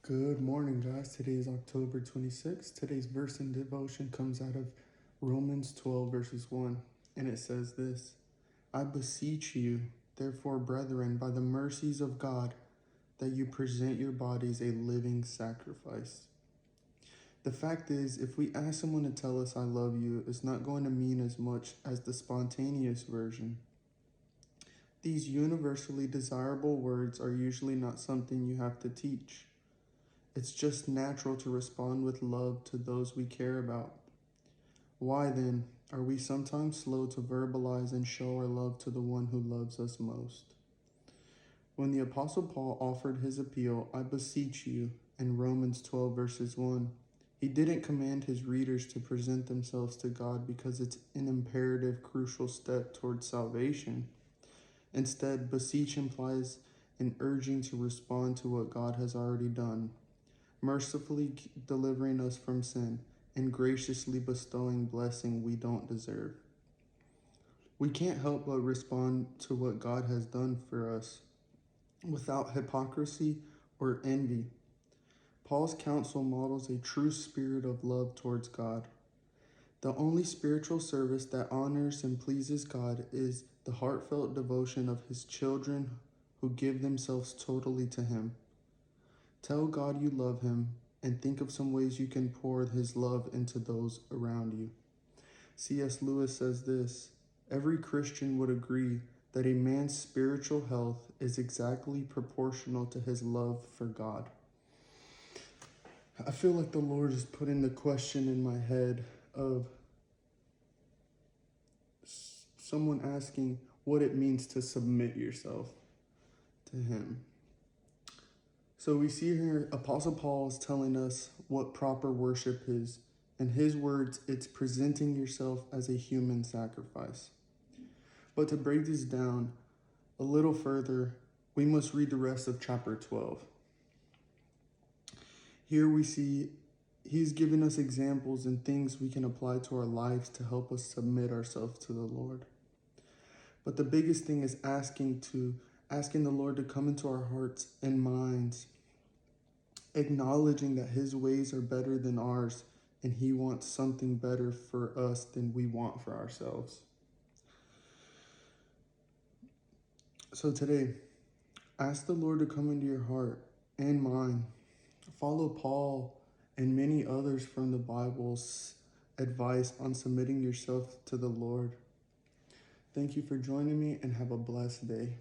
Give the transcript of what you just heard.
Good morning, guys. Today is October 26th. Today's verse in devotion comes out of Romans 12, verses 1, and it says this: I beseech you, therefore, brethren, by the mercies of God, that you present your bodies a living sacrifice. The fact is, if we ask someone to tell us I love you, it's not going to mean as much as the spontaneous version. These universally desirable words are usually not something you have to teach. It's just natural to respond with love to those we care about. Why then are we sometimes slow to verbalize and show our love to the one who loves us most? When the Apostle Paul offered his appeal, I beseech you, in Romans 12 verses 1, he didn't command his readers to present themselves to God because it's an imperative, crucial step towards salvation. Instead, beseech implies an urging to respond to what God has already done, mercifully delivering us from sin and graciously bestowing blessing we don't deserve. We can't help but respond to what God has done for us without hypocrisy or envy. Paul's counsel models a true spirit of love towards God. The only spiritual service that honors and pleases God is the heartfelt devotion of his children who give themselves totally to him. Tell God you love him and think of some ways you can pour his love into those around you. C.S. Lewis says this: every Christian would agree that a man's spiritual health is exactly proportional to his love for God. I feel like the Lord is putting the question in my head of someone asking what it means to submit yourself to him. So we see here Apostle Paul is telling us what proper worship is. In his words, it's presenting yourself as a human sacrifice. But to break this down a little further, we must read the rest of chapter 12. Here we see he's given us examples and things we can apply to our lives to help us submit ourselves to the Lord. But the biggest thing is asking the Lord to come into our hearts and minds, acknowledging that his ways are better than ours and he wants something better for us than we want for ourselves. So today, ask the Lord to come into your heart and mind. Follow Paul and many others from the Bible's advice on submitting yourself to the Lord. Thank you for joining me and have a blessed day.